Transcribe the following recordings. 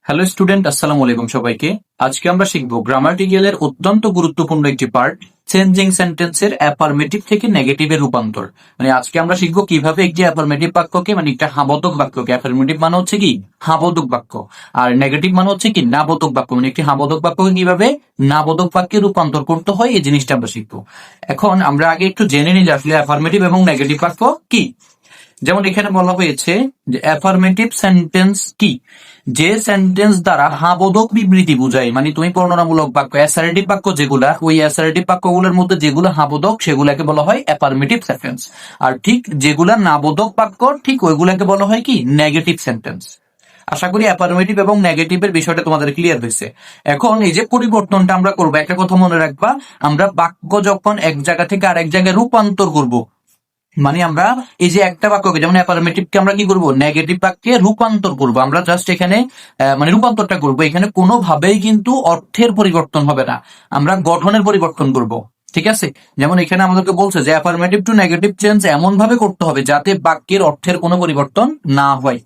Hello student, আসসালামু আলাইকুম সবাইকে। আজকে আমরা শিখবো গ্রামাটিক্যালের অত্যন্ত গুরুত্বপূর্ণ একটি পার্ট, চেঞ্জিং সেন্টেন্সের অ্যাফার্মেটিভ থেকে নেগেটিভের রূপান্তর। মানে আজকে আমরা শিখবো কিভাবে একটি অ্যাফার্মেটিভ বাক্যকে, মানে একটা হাবোধক বাক্যকে, অ্যাফার্মেটিভ মানে হচ্ছে কি হাবোধক বাক্য, আর নেগেটিভ মানে হচ্ছে কি নাবোধক বাক্য, মানে একটি হাবোধক বাক্যকে কিভাবে নাবোধক বাক্যে রূপান্তর করতে হয় এই জিনিসটা আমরা শিখবো। এখন আমরা আগে একটু জেনে নিই যে আসলে অ্যাফার্মেটিভ এবং নেগেটিভ বাক্য কি। যেমন এখানে বলা হয়েছে যে অ্যাফার্মেটিভ সেন্টেন্স কি, যে সেন্টেন্স দ্বারা হাবোধক বিবৃতি বোঝায়, মানে তুমি বর্ণনামূলক বাক্য অ্যাসারেটিভ বাক্য যেগুলা, ওই অ্যাসারেটিভ বাক্যগুলোর মধ্যে যেগুলো হাবোধক সেগুলাকে বলা হয় অ্যাফার্মেটিভ সেন্টেন্স। আর ঠিক যেগুলা নাবোধক বাক্য ঠিক ওইগুলাকে বলা হয় কি নেগেটিভ সেন্টেন্স। আশা করি অ্যাফার্মেটিভ এবং নেগেটিভের বিষয়টা তোমাদের ক্লিয়ার হয়েছে। এখন এই যে পরিবর্তনটা আমরা করবো, একটা কথা মনে রাখবা, আমরা বাক্য যখন এক জায়গা থেকে আরেক জায়গায় রূপান্তর করব, মানে আমরা এই যে একটা বাক্যকে, যেমন অ্যাফার্মেটিভকে আমরা কি করব, নেগেটিভ বাক্যে রূপান্তর করব। আমরা জাস্ট এখানে মানে রূপান্তরটা করব, এখানে কোনোভাবেই কিন্তু অর্থের পরিবর্তন হবে না, আমরা গঠনের পরিবর্তন করব। ঠিক আছে, যেমন এখানে আমাদেরকে বলছে যে অ্যাফার্মেটিভ টু নেগেটিভ চেঞ্জ এমন ভাবে করতে হবে যাতে বাক্যের অর্থের কোনো পরিবর্তন না হয়।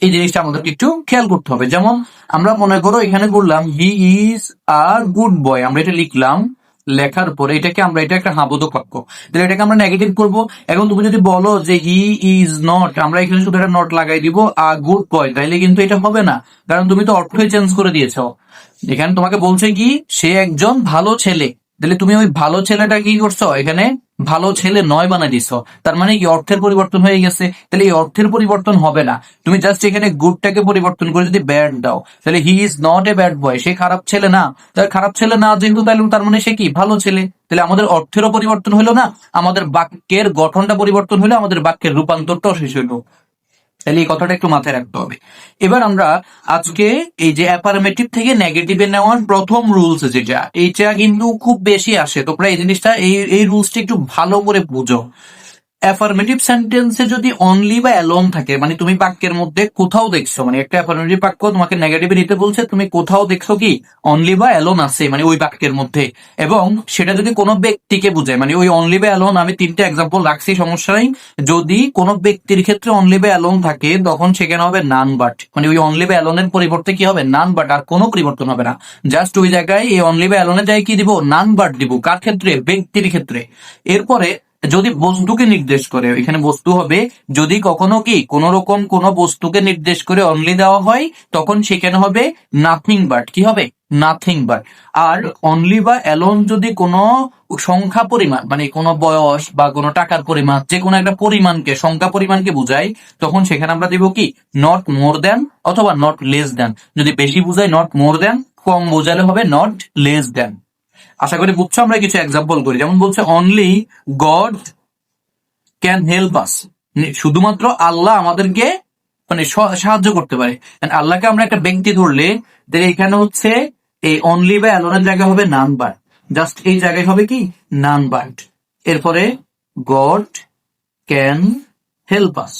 এই জিনিসটা আমাদেরকে একটু খেয়াল করতে হবে। যেমন আমরা মনে করো এখানে বললাম he is a good boy, আমরা এটা লিখলাম, লেখার পরে এটাকে আমরা, এটা একটা হাবোধক বাক্য, তাহলে এটাকে আমরা নেগেটিভ করব। এখন তুমি যদি বলো যে হি ইজ নট, আমরা এখানে শুধু একটা নট লাগাই দিব আ গুড বয়, তাইলে কিন্তু এটা হবে না, কারণ তুমি তো অর্থই চেঞ্জ করে দিয়েছো। এখানে তোমাকে বলছে কি সে একজন ভালো ছেলে, তাহলে তুমি ওই ভালো ছেলেটা কি করছো, এখানে ভালো ছেলে নয় বানাই দিছো, তার মানে কি অর্থের পরিবর্তন হয়ে গেছে। তাহলে এই অর্থের পরিবর্তন হবে না, তুমি জাস্ট এখানে গুডটাকে পরিবর্তন করে যদি ব্যাড দাও, তাহলে he is not a bad boy, সে খারাপ ছেলে না। তাহলে খারাপ ছেলে না যেহেতু, তাহলে তার মানে সে কি ভালো ছেলে। তাহলে আমাদের অর্থেরও পরিবর্তন হলো না, আমাদের বাক্যের গঠনটা পরিবর্তন হলো, আমাদের বাক্যের রূপান্তরটাও শেষ হলো। তাহলে এই কথাটা একটু মাথায় রাখতে হবে। এবার আমরা আজকে এই যে অ্যাফার্মেটিভ থেকে নেগেটিভে নেওয়ার প্রথম রুলস, যেটা এইটা কিন্তু খুব বেশি আসে, তোমরা এই জিনিসটা, এই রুলসটা একটু ভালো করে বুঝো। অ্যাফার্মেটিভ সেন্টেন্সে যদি অনলি বা অ্যালোন থাকে, মানে তুমি বাক্যের মধ্যে কোথাও দেখছো, মানে একটা অ্যাফার্মেটিভ বাক্য তোমাকে নেগেটিভে নিতে বলছে, তুমি কোথাও দেখছো কি অনলি বা অ্যালোন আছে, মানে ওই বাক্যের মধ্যে, এবং সেটা যদি কোনো ব্যক্তিকে বোঝায়, মানে ওই অনলি বা অ্যালোন, আমি তিনটা এক্সাম্পল রাখছি, সমস্যা নেই। যদি কোনো ব্যক্তির ক্ষেত্রে অনলি বা অ্যালোন থাকে তখন সেখানে হবে নান বাট, মানে ওই অনলি বা অ্যালোনের পরিবর্তে কি হবে নান বাট, আর কোনো পরিবর্তন হবে না। জাস্ট ওই জায়গায় এই অনলি বা অ্যালোনের জায়গায় কি দিব, নান বাট দিব। কার ক্ষেত্রে, ব্যক্তির ক্ষেত্রে। এরপরে যদি বস্তুকে নির্দেশ করে, এখানে বস্তু হবে, যদি কখনো কি কোন রকম কোন বস্তুকে নির্দেশ করে অনলি দেওয়া হয় তখন সেখানে হবে নাথিং বাট, কি হবে নাথিং বাট। আর অনলি বা অ্যালোন যদি কোনো সংখ্যা পরিমাণ, মানে কোনো বয়স বা কোনো টাকার পরিমাণ, যে কোনো একটা পরিমাণকে, সংখ্যা পরিমাণকে বোঝায়, তখন সেখানে আমরা দিব কি নট মোর দেন অথবা নট লেস দেন। যদি বেশি বোঝায় নট মোর দেন, কম বোঝালে হবে নট লেস দেন। আশা করি বুঝছো। আমরা কিছু এক্সাম্পল করি, যেমন বলছে only god can help us, শুধুমাত্র আল্লাহ আমাদেরকে মানে সাহায্য করতে পারে। আল্লাহকে আমরা একটা ব্যক্তি ধরলে, তাহলে এখানে হচ্ছে এই অনলি বা অ্যালোনের জায়গায় হবে নান বাট, জাস্ট এই জায়গায় হবে কি নান বাট। এরপরে god can help us,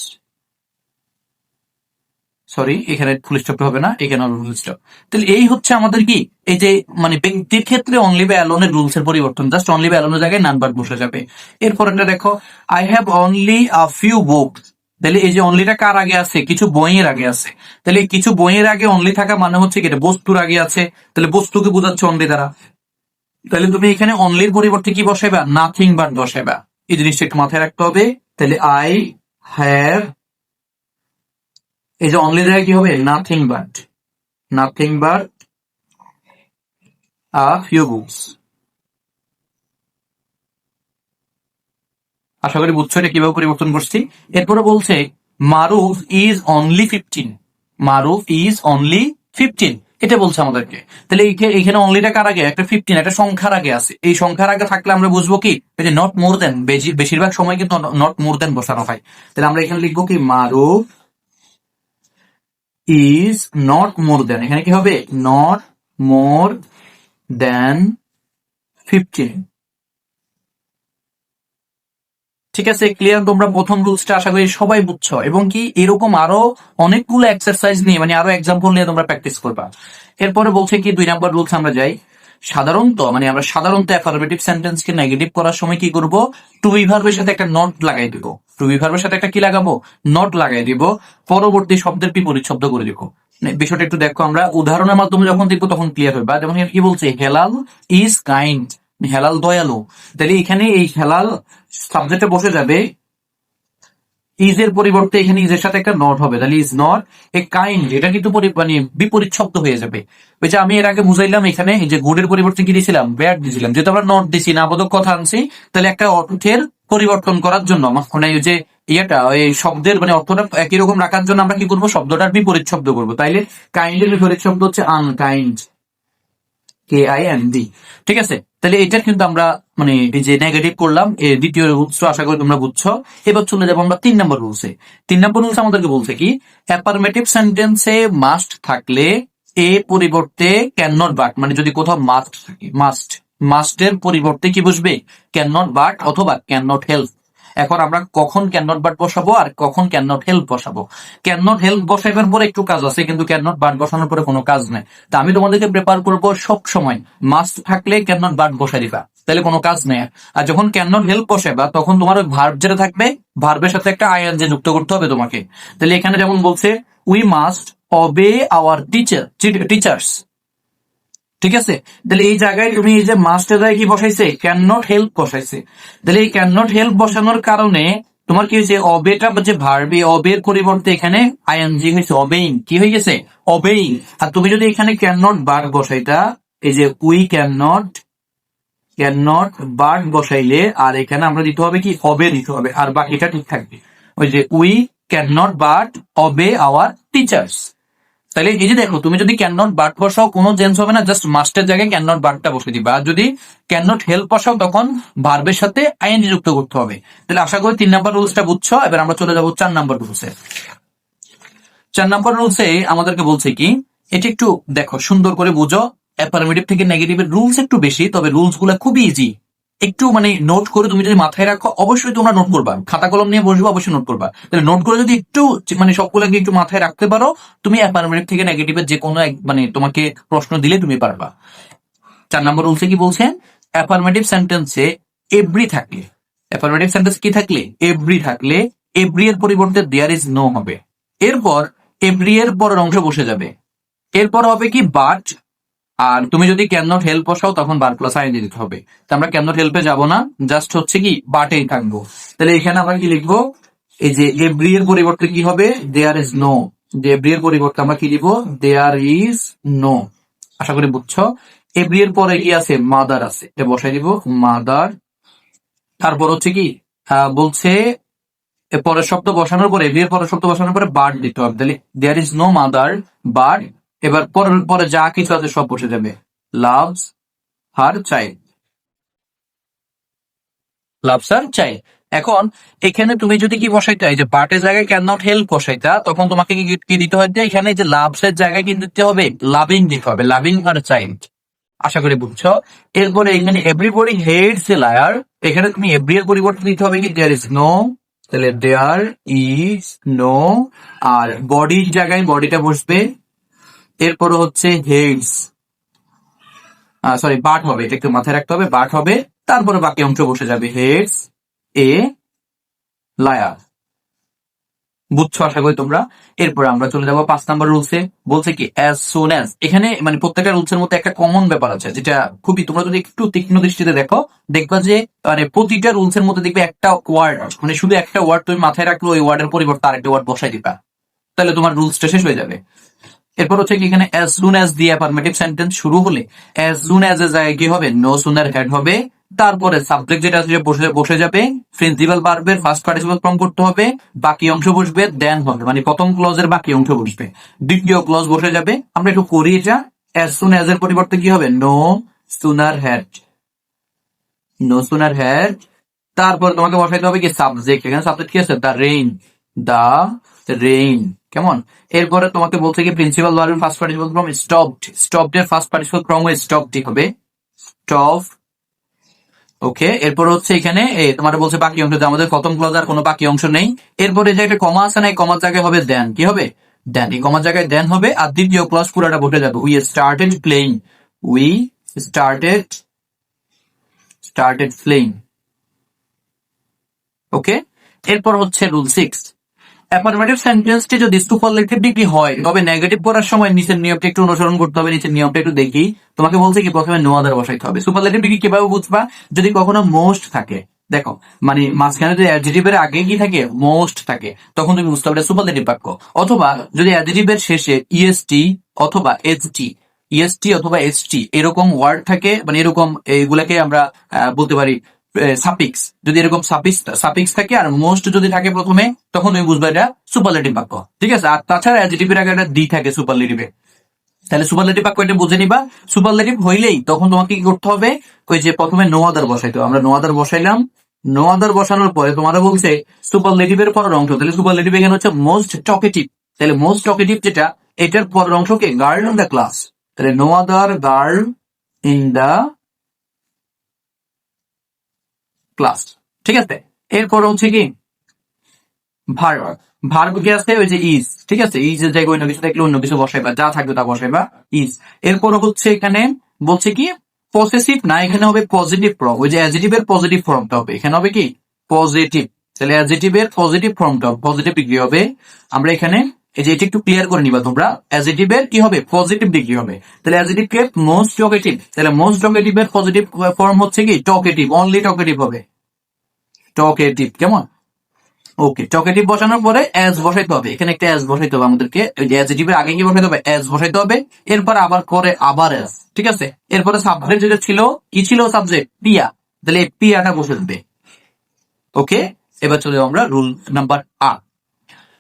sorry এখানে ফুল স্টপ হবে না, এখানে হবে ফুল স্টপ। তাহলে এই হচ্ছে আমাদের কি, এই যে মানে ব্যক্তির ক্ষেত্রে অনলি বা অ্যালোনের রুলস এর পরিবর্তন, জাস্ট অনলি বা অ্যালোনের জায়গায় নান বাট বসে যাবে। এরপর একটা দেখো, I have only a few books, তাহলে এই যে অনলিটা কার আগে আছে, কিছু বইয়ের আগে আছে। তাহলে কিছু বইয়ের আগে অনলি থাকা মানে হচ্ছে কি, এটা বস্তুর আগে আছে, তাহলে বস্তুকে বোঝাচ্ছে অনলি দ্বারা। তাহলে তুমি এখানে অনলির পরিবর্তে কি বসাইবা, নাথিং বাট বসাইবা। এই জিনিসটা একটু মাথায় রাখতে হবে। তাহলে আই হ্যাভ, এই যে অনলি জায়গায় কি হবে nothing but, nothing but a few books. আশা করি বুঝছো এটা কিভাবে পরিবর্তন করছি। এরপরে বলছে Maruf is only 15, Maruf is only 15, এটা বলছে আমাদেরকে। তাহলে এখানে অনলিটা কার আগে, একটা 15 একটা সংখ্যার আগে আছে, এই সংখ্যার আগে থাকলে আমরা বুঝবো কি যে নট মোর দেন, বেশিরভাগ সময় কিন্তু নট মোর দেন বসানো হয়। তাহলে আমরা এখানে লিখবো কি মারুফ ইজ নট মোর দেন, এখানে কি হবে নট মোর দেন 15। ঠিক আছে, ক্লিয়ার? তোমরা প্রথম রুলসটা আশা করি সবাই বুঝছো, এবং কি এরকম আরো অনেকগুলো এক্সারসাইজ নিয়ে, মানে আরো এক্সাম্পল নিয়ে তোমরা প্র্যাকটিস করবা। এরপরে বলছে কি 2 নাম্বার রুলস আমরা যাই, সাধারণত আমরা সাধারণত অ্যাফার্মেটিভ সেন্টেন্সকে নেগেটিভ করার সময় কি করব, টু বি ভার্বের সাথে একটা নট লাগাই দিব। টু বি ভার্বের সাথে একটা কি লাগাবো, নট লাগাই দিব, পরবর্তী শব্দের বিপরীত শব্দ করে দিব। বিষয়টা একটু দেখো, আমরা উদাহরণের মাধ্যমে যখন দেখবো তখন ক্লিয়ার হবে। যেমন কি বলছে, হেলাল ইজ কাইন্ড, হেলাল দয়ালু। তাহলে এখানে এই হেলাল সাবজেক্টে বসে যাবে, ইজ এর পরিবর্তে এখানে ইজ এর সাথে একটা নট হবে, তাহলে ইজ নট এ কাইন্ড, এটা কিন্তু বিপরীত শব্দ হয়ে যাবে। ওই যে আমি এর আগে বুঝাইলাম, এখানে এই যে গুডের পরিবর্তে কি দিয়েছিলাম, ব্যাড দিয়েছিলাম, যেহেতু আমরা নট দিছি না বোধক কথা আনছি, তাহলে একটা অর্থের পরিবর্তন করার জন্য মানে ওই যে এই শব্দের অর্থটা একই রকম রাখার জন্য আমরা কি করবো, শব্দটার বিপরীত শব্দ করবো। তাইলে কাইন্ডের বিপরীত শব্দ হচ্ছে আনকাইন্ড, KIND। ঠিক আছে, তাহলে এটার কিন্তু আমরা এই যে নেগেটিভ করলাম, এর দ্বিতীয় রুলস আশা করি তোমরা বুঝছো। এবার চলে যাবো আমরা 3 নম্বর রুলসে। 3 নম্বর রুলস আমাদেরকে বলছে কি, অ্যাফার্মেটিভ সেন্টেন্সে মাস্ট থাকলে এ পরিবর্তে ক্যান নট বাট, যদি কোথাও মাস্ট থাকে, মাস্টের পরিবর্তে কি বসবে, ক্যান নট বাট অথবা ক্যান নট হেল্প। এখন আমরা কখন ক্যান নট বাট বসাবো আর কখন ক্যান নট হেল্প বসাবো। ক্যান নট হেল্প বসাইবার পরে একটু কাজ আছে, কিন্তু ক্যান নট বাট বসানোর পরে কোনো কাজ নাই। তা আমি তোমাদেরকে প্রেপার করবো সব সময় মাস্ট থাকলে ক্যান নট বাট বসাই দিবা, তাহলে কোনো কাজ নেই। আর যখন ক্যান নট হেল্প বসাইবা তখন তোমার ওই ভার্ব যেটা থাকবে, ভার্বের সাথে একটা আইএনজি যুক্ত করতে হবে তোমাকে। তাহলে এখানে যেমন বলছে, উই মাস্ট অবে আওয়ার টিচার্স। ঠিক আছে, তাহলে এই জায়গায় তুমি এই যে মাস্টের জায়গায় কি বসাইছে, ক্যান নট হেল্প বসাইছে। তাহলে এই ক্যান নট হেল্প বসানোর কারণে তোমার কি হয়েছে, অবেটা যে ভার্ব, অবের পরিবর্তে এখানে আইএনজি হয়েছে, অবেইং। কি হয়ে গেছে, অবেইং। আর তুমি যদি এখানে ক্যান নট বার্ড বসাইতা, এই যে উই ক্যান নট বার্ড বসাইলে, আর এখানে আমরা দিতে হবে কি, অবে দিতে হবে, আর বাকিটা ঠিক থাকবে। ওই যে we can not but অবে our teachers. তাহলে এই যে দেখো, তুমি যদি ক্যান নট বাট বসাও কোনো চেঞ্জ হবে না, জাস্ট মাস্টের জায়গায় ক্যান নট বাটটা বসে দিবা। আর যদি ক্যান নট হেল্প বসাও তখন ভার্বের সাথে আইএনজি যুক্ত করতে হবে। তাহলে আশা করি 3 নম্বর রুলসটা বুঝছো। এবার আমরা চলে যাবো 4 নম্বর রুলসে। 4 নম্বর রুলসে আমাদেরকে বলছে কি, এটা একটু দেখো সুন্দর করে বুঝো। অ্যাফার্মেটিভ থেকে নেগেটিভের রুলস একটু বেশি, তবে রুলস গুলা খুবই ইজি। একটু নোট করে তুমি যদি মাথায় রাখো, অবশ্যই তোমরা নোট করবা, খাতা কলম নিয়ে বসবো, অবশ্যই নোট করবা। তাহলে নোট করে যদি একটু সবগুলোকে একটু মাথায় রাখতে পারো, তুমি অ্যাফার্মেটিভ থেকে নেগেটিভের যে কোনো তোমাকে প্রশ্ন দিলে তুমি পারবা। 4 নম্বর রুলসে কি বলছে, অ্যাফার্মেটিভ সেন্টেন্সে এভরি থাকলে, অ্যাফার্মেটিভ সেন্টেন্স কি থাকলে, এভরি থাকলে, এভরি এর পরিবর্তে দেয়ার ইজ নো হবে। এরপর এভরি এর পরের অংশ বসে যাবে, এরপর হবে কি বাট। আর তুমি যদি ক্যান নট হেল্প বসাও তখন বার প্লাস আইএনজি দিতে হবে। তো আমরা ক্যান নট হেল্পে যাবো না, জাস্ট হচ্ছে কি বাটেই থাকবো। তাহলে এখানে আমরা কি লিখবো, এই যে এভরি এর পরিবর্তে কি হবে, দেয়ার ইজ নো। এভরি এর পরিবর্তে আমরা কি দিব, দেয়ার ইজ নো। আশা করি বুঝছো। এভরি এর পরে কি আছে, মাদার আছে, এটা বসাই দিব, মাদার। তারপর হচ্ছে কি বলছে, পরের শব্দ বসানোর পরে, এভরি এর পরের শব্দ বসানোর পরে বার্ড দিতে হবে। তাহলে there is no mother bird. এবার পরে যা কিছু আছে সব বসে যাবে, loves her child, loves her child. এখন এখানে তুমি যদি কি বসাইতে, এই যে বার্টের জায়গায় ক্যান নট হেল্প বসাইতা, তখন তোমাকে কি দিতে হয়, এখানে যে লাভস এর জায়গায় কি দিতে হবে, লাভিং দিতে হবে, লাভিং হার চাইল্ড। আশা করি বুঝছো। এরপরে এখানে এভরিবডি হেটস এ লায়ার, এখানে তুমি এভরি এর পরিবর্তে দিতে হবে কি, দেয়ার ইজ নো। তাহলে দেয়ার ইজ নো, আর বডির জায়গায় বডিটা বসবে। এরপর হচ্ছে হেডস, সরি বাট হবে, এটা একটু মাথায় রাখতে হবে, বাট হবে। তারপরে বাকি অংশ বসে যাবে, হেডস এ লায়ার। বুঝছো আশা করি তোমরা। এরপরে আমরা চলে যাবো 5 নম্বর রুলসে। বলছে কি, অ্যাজ সুন অ্যাজ। এখানে প্রত্যেকটা রুলসের মধ্যে একটা কমন ব্যাপার আছে, যেটা খুবই, তোমরা যদি একটু তীক্ষ্ণ দৃষ্টিতে দেখো, দেখবা যে প্রতিটা রুলসের মধ্যে দেখবে একটা ওয়ার্ড, শুধু একটা ওয়ার্ড তুমি মাথায় রাখলে ওই ওয়ার্ডের পরিবর্তে আরেকটা ওয়ার্ড বসাই দিবা, তাহলে তোমার রুলসটা শেষ হয়ে যাবে। এরপর হচ্ছে কি, এখানে অ্যাজ সুন অ্যাজ দিয়ে অ্যাফার্মেটিভ সেন্টেন্স শুরু হলে অ্যাজ সুন অ্যাজ এর জায়গায় কি হবে, নো সুনার হ্যাড হবে। তারপরে সাবজেক্ট যেটা আছে বসে যাবে, প্রিন্সিপাল ভার্বের ফার্স্ট পার্টিসিপল ফর্ম করতে হবে, বাকি অংশ বসবে, দেন হবে, প্রথম ক্লজের বাকি অংশ বসবে, দ্বিতীয় ক্লজ বসে যাবে। আমরা একটু করি এটা, অ্যাজ সুন অ্যাজ এর পরিবর্তে কি হবে, no sooner had, no sooner had. তারপর তোমাকে বসাইতে হবে কি সাবজেক্ট, এখানে সাবজেক্ট কি আছে, দ্য রেইন। কেমন। এরপরে তোমাকে বলছে কি প্রিন্সিপাল ভার্বের ফার্স্ট পার্টিসিপল ফর্ম স্টপড এর ফার্স্ট পার্টিসিপল ফর্ম স্টপড হবে, স্টপ। ওকে, এরপর হচ্ছে এখানে তোমার বলছে বাকি অংশ, আমাদের প্রথম ক্লজ আর কোনো বাকি অংশ নেই। এরপরে যে একটা কমা আছে না, এই কমার জায়গায় হবে দেন, কি হবে, দেন। এই কমার জায়গায় দেন হবে, আর দ্বিতীয় ক্লজ পুরাটা বসে যাবে, we started playing, we started flying. Okay, এরপর হচ্ছে রুল 6, অ্যাফার্মেটিভ সেন্টেন্সটি যদি সুপারলেটিভ ডিগ্রি হয় তবে নেগেটিভ করার সময় নিচের নিয়মটা একটু অনুসরণ করতে হবে। নিচের নিয়মটা একটু দেখি। তোমাকে বলছে কি প্রথমে নো আদার বসাইতে হবে। সুপারলেটিভ ডিগ্রি কিভাবে বুঝবা? যদি কখনো মোস্ট থাকে, দেখো মানে মাঝখানে যদি অ্যাডজেক্টিভের আগে কি থাকে, মোস্ট থাকে, তখন তুমি বুঝতে হবে সুপারলেটিভ বাক্য। অথবা যদি অ্যাডজেক্টিভের শেষে ইএসটি অথবা এইচটি, ইএসটি অথবা এইচটি এরকম ওয়ার্ড থাকে, মানে এরকম এগুলাকে আমরা বলতে পারি সাফিক্স। যদি এরকম সাফিক্স থাকে আর মোস্ট যদি থাকে প্রথমে, তখন তুমি বুঝবে এটা সুপারলেটিভ বাক্য। ঠিক আছে? আর তাছাড়া অ্যাডজেক্টিভের আগে একটা দি থাকে সুপারলেটিভে, তাহলে সুপারলেটিভ বাক্য এটা বুঝে নিবা। সুপারলেটিভ হইলেই তখন তোমাকে কি করতে হবে, ওই যে প্রথমে নো আদার বসাইতে হবে। আমরা নো আদার বসাইলাম, নো আদার বসানোর পরে তোমারা বলছে সুপারলেটিভের পরের অংশ, তাহলে সুপারলেটিভ এখানে হচ্ছে মোস্ট টকেটিভ। তাহলে মোস্ট টকেটিভ যেটা, এটার পরের অংশকে গার্ল ইন দ্য ক্লাস, তাহলে no other girl in the class. ঠিক আছে? এরপর হচ্ছে কি ভার্ব। ভার্ব কি আছে? ওই যে ইজ। ঠিক আছে? ইজ এর জায়গায় অন্য কিছু থাকলে অন্য কিছু বসাইবা, যা থাকবে তা বসাইবা, ইজ। এরপর হচ্ছে এখানে বলছে কি পসেসিভ না, এখানে হবে পজিটিভ ফর্ম। ওই যে অ্যাডজেক্টিভের পজিটিভ ফর্মটা হবে, এখানে হবে কি পজিটিভ। তাহলে অ্যাডজেক্টিভের পজিটিভ ফর্মটা পজিটিভ ডিগ্রি হবে। আমরা এখানে এই যে এটা একটু ক্লিয়ার করে নিবা তোমরা, অ্যাডজেক্টিভের কি হবে পজিটিভ ডিগ্রি হবে। তাহলে অ্যাডজেক্টিভ কে মোস্ট টকেটিভ, তাহলে মোস্ট টকেটিভের পজিটিভ ফর্ম হচ্ছে কি টকেটিভ, অনলি টকেটিভ হবে, টকেটিভ। কেমন? ওকে, টকেটিভ বসানোর পরে অ্যাজ বসাইতে হবে। এখানে একটা অ্যাজ বসাইতে হবে আমাদেরকে, অ্যাডজেক্টিভের আগে কি বসাইতে হবে, অ্যাজ বসাইতে হবে। এরপর আবার করে আবার অ্যাজ। ঠিক আছে? এরপরে সাবজেক্ট যেটা ছিল, কি ছিল সাবজেক্ট, পিয়া, তাহলে পিয়াটা বসে দেবে। ওকে, এবার চলে আমরা রুল নাম্বার 8।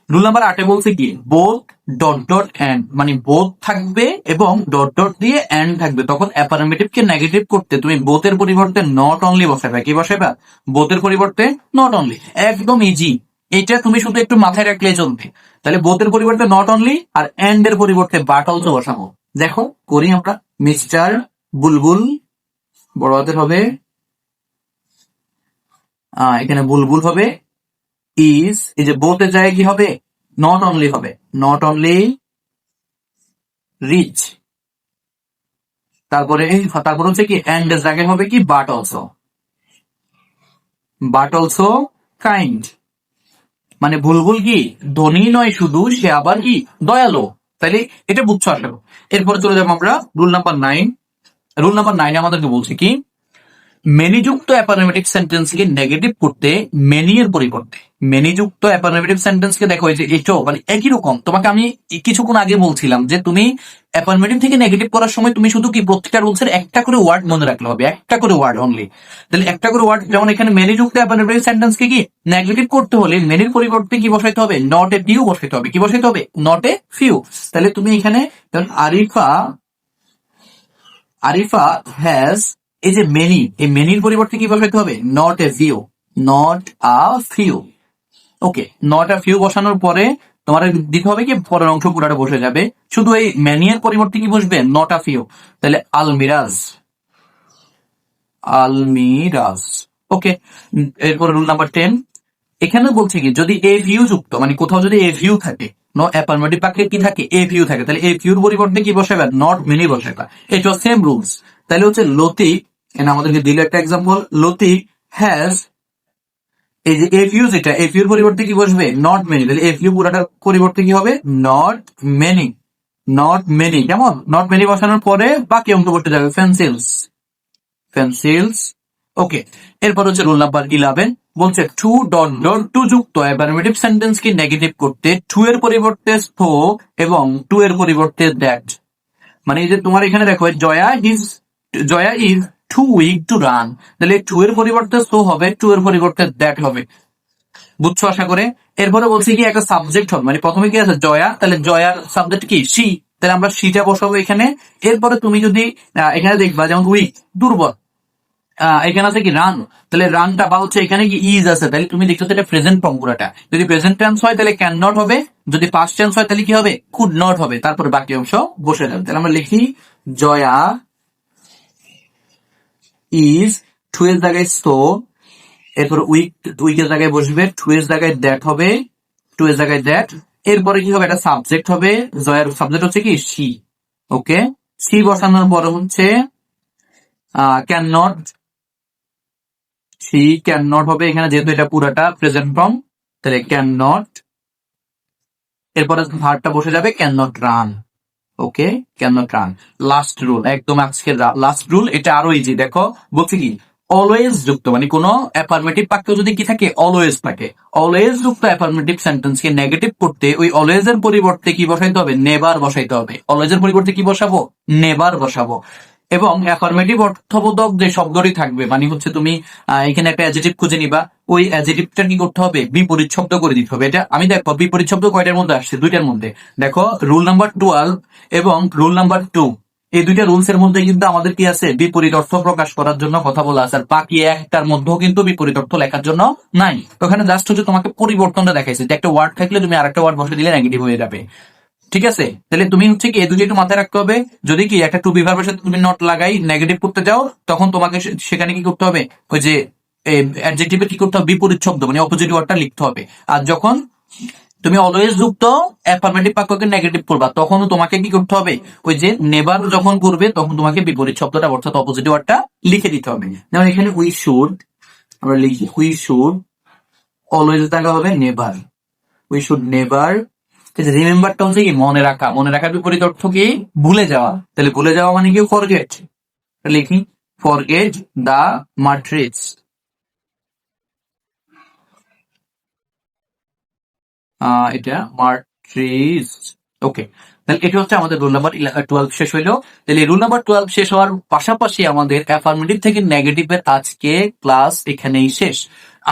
রুল নাম্বার 8 বলছে কি বোথ ডট ডট এন্ড, মানে বোথ থাকবে এবং ডট ডট দিয়ে এন্ড থাকবে। তখন অ্যাফার্মেটিভ কে নেগেটিভ করতে তুমি বোথের পরিবর্তে নট অনলি বসাবে। কি বসাবে? বোথের পরিবর্তে নট অনলি। একদম ইজি, এটা তুমি শুধু একটু মাথায় রাখলে চলবে। তাহলে বোথের পরিবর্তে নট অনলি আর এন্ড এর পরিবর্তে বাট অলসো বসাবো। দেখো করি আমরা। মিস্টার বুলবুল বড় হাতের হবে, এখানে বুলবুল হবে, ইজ, এই যে বোথের জায়গায় কি হবে, নট অনলি হবে, নট অনলি রিচ। তারপরে হচ্ছে কি এন্ড এর জায়গায় হবে কি but also, but also kind. মানে বুলবুল কি ধনী নয় শুধু, সে আবার কি দয়ালু। তাইলে এটা বুঝছো আসলে। এরপরে চলে যাবো আমরা রুল নাম্বার 9। রুল নাম্বার 9 আমাদেরকে বলছে কি মেনি যুক্ত অ্যাফার্মেটিভ সেন্টেন্সকে নেগেটিভ করতে মেনি এর পরিবর্তে, মেনি যুক্ত অ্যাফার্মেটিভ সেন্টেন্সকে দেখো এই যে এটাও মানে একই রকম। তোমাকে আমি কিছুক্ষণ আগে বলছিলাম যে তুমি অ্যাফার্মেটিভ থেকে নেগেটিভ করার সময় তুমি শুধু কি প্রত্যেকটা রুলসের একটা করে ওয়ার্ড মনে রাখলে হবে, একটা করে ওয়ার্ড অনলি। তাহলে একটা করে ওয়ার্ড, যেমন এখানে মেনি যুক্ত অ্যাফার্মেটিভ সেন্টেন্সকে কি নেগেটিভ করতে হলে মেনির পরিবর্তে কি বসাইতে হবে, নট এ ফিউ বসাইতে হবে। কি বসাইতে হবে? Not a few. তাহলে তুমি এখানে আরিফা হ্যাজ, এই যে মেনি, এই মেনির পরিবর্তে কি বসাইতে হবে, not a few, not a few. Okay, not a few বসানোর পরে তোমার দিতে হবে কি পরের অংশ পুরাটা বসে যাবে, শুধু এই মেনি এর পরিবর্তে কি বসবে, নট আ ফিউ। তাহলে আলমিরাজ, আলমিরাজ। ওকে, এরপর রুল নাম্বার 10। এখানে বলছে কি যদি এ ভিউ যুক্ত, মানে কোথাও যদি এ ভিউ থাকে, নো অ্যাফার্মেটিভ বাক্যে কি থাকে, এ ভিউ থাকে, তাহলে এ ভিউর পরিবর্তে কি বসাবে, নট মেনি বসাবে। এটা সেম রুলস। তাহলে হচ্ছে লতিফ, এখানে আমাদেরকে দিল একটা এক্সাম্পল, লতিফ হ্যাজ, এই যে এ ভিউ যেটা, এ ভিউর পরিবর্তে কি বসবে, নট মেনি। তাহলে এ ভিউ পুরাটার পরিবর্তে কি হবে, নট মেনি, নট মেনি। কেমন? নট মেনি বসানোর পরে বাকি অংশ বসতে যাবে, পেন্সিলস, পেন্সিলস। ওকে, এরপর হচ্ছে রুল নাম্বার 11 বলছে টু ডট ডট টু যুক্ত অ্যাফার্মেটিভ সেন্টেন্স কে নেগেটিভ করতে টু এর পরিবর্তে সো এবং টু এর পরিবর্তে দ্যাট। মানে এই যে তোমার এখানে দেখো Jaya is too weak to run, তাহলে টু এর পরিবর্তে সো হবে, টু এর পরিবর্তে দ্যাট হবে। বুঝছো আশা করে? এরপরে বলছি কি একটা সাবজেক্ট হবে, মানে প্রথমে কি আছে জয়া, তাহলে জয়ার সাবজেক্ট কি সি, তাহলে আমরা সিটা বসাবো এখানে। এরপরে তুমি যদি এখানে দেখবা যেমন উইক দুর্বল, এখানে আছে কি রান, তাহলে রানটা বা হচ্ছে এখানে কি ইজ আছে, তাহলে তুমি দেখছো এটা প্রেজেন্ট ফর্ম পুরাটা। যদি প্রেজেন্ট টেন্স হয় তাহলে ক্যান নট হবে, যদি পাস্ট টেন্স হয় তাহলে কি হবে, কুড নট হবে। তারপর বাকি অংশ বসে যাবে। তাহলে আমরা লিখি জয়া ইজ, টু এর জায়গায় সো, এরপর উইকের জায়গায় বসবে, টু এর জায়গায় দ্যাট হবে, টু এর জায়গায় দ্যাট। এরপরে কি হবে, একটা সাবজেক্ট হবে, জয়ার সাবজেক্ট হচ্ছে কি সি। ওকে, সি বসানোর পরে হচ্ছে can not, she can not হবে এখানে, যেহেতু এটা পুরাটা প্রেজেন্ট ফর্ম, তাহলে ক্যান নট, এরপরে ভার্বটা বসে যাবে can not run. Okay, can not run. Last rule, একদম আজকের লাস্ট রুল, এটা আরো ইজি। দেখো বলছি কি, অলওয়েজ যুক্ত মানে কোন অ্যাফার্মেটিভ বাক্য যদি কি থাকে, অলওয়েজ থাকে, অলওয়েজ যুক্ত অ্যাফার্মেটিভ সেন্টেন্স কে নেগেটিভ করতে ওই অলওয়েজ এর পরিবর্তে কি বসাইতে হবে, নেভার বসাইতে হবে। অলওয়েজ এর পরিবর্তে কি বসাবো, নেভার বসাবো। এবং অ্যাফার্মেটিভ অর্থবোধক যে শব্দটি থাকবে, মানে হচ্ছে তুমি এখানে একটা অ্যাডজেক্টিভ খুঁজে নিবা, ওই অ্যাডজেক্টিভটা কি করতে হবে, বিপরীত শব্দ করে দিতে হবে। এটা আমি দেখো বিপরীত শব্দ কয়টার মধ্যে আসছে, দুইটার মধ্যে। দেখো রুল নাম্বার 12 এবং রুল নাম্বার 2, এই দুইটা রুলস এর মধ্যে কিন্তু আমাদের কি আছে, বিপরীত অর্থ প্রকাশ করার জন্য কথা বলা আছে। আর বাকি একটার মধ্যেও কিন্তু বিপরীত অর্থ লেখার জন্য নাই। ওখানে জাস্ট হচ্ছে তোমাকে পরিবর্তনটা দেখাইছে, যে একটা ওয়ার্ড থাকলে তুমি আরেকটা ওয়ার্ড বসে দিলে নেগেটিভ হয়ে যাবে। ঠিক আছে, তাহলে তুমি হচ্ছে কি এই দুটো একটু মাথায় রাখতে হবে। যদি কি একটা টু বি ভার্বের সাথে তুমি নট লাগাই নেগেটিভ করতে যাও, তখন তোমাকে সেখানে কি করতে হবে, ওই যে অ্যাডজেক্টিভে কি করতে হবে, বিপরীত শব্দ মানে অপোজিট ওয়ার্ডটা লিখতে হবে। আর যখন তুমি অলওয়েজ যুক্ত অ্যাফার্মেটিভ বাক্যকে নেগেটিভ করবা, তখনও তোমাকে কি করতে হবে, ওই যে নেভার যখন করবে তখন তোমাকে বিপরীত শব্দটা অর্থাৎ অপোজিট ওয়ার্ডটা লিখে দিতে হবে। যেমন এখানে উই শুড, আমরা লিখি উই শুড, অলওয়েজ থাকা হবে নেভার, উই শুড নেভার। রিমেম্বারটা হচ্ছে কি মনে রাখা, মনে রাখার বিপরীত অর্থ কি, ভুলে যাওয়া। তাহলে ভুলে যাওয়া মানে কি, ফরগেট, লিখি ফরগেট দা ম্যাট্রিক্স, এটা ম্যাট্রিক্স। ওকে, তাহলে এটা হচ্ছে আমাদের রুল নাম্বার 12 শেষ হইলো। তাহলে রুল নাম্বার 12 শেষ হওয়ার পাশাপাশি আমাদের অ্যাফার্মেটিভ থেকে নেগেটিভের আজকে ক্লাস এখানেই শেষ।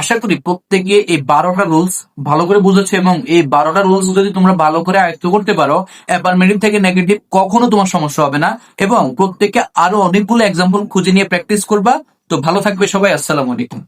আশা করি প্রত্যেকে এই 12টা রুলস ভালো করে বুঝেছে, এবং এই 12টা রুলস যদি তোমরা ভালো করে আয়ত্ত করতে পারো, অ্যাফার্মেটিভ থেকে নেগেটিভ কখনো তোমার সমস্যা হবে না। এবং প্রত্যেকে আরো অনেকগুলো এক্সাম্পল খুঁজে নিয়ে প্র্যাকটিস করবা। তো ভালো থাকবে সবাই, আসসালামু আলাইকুম।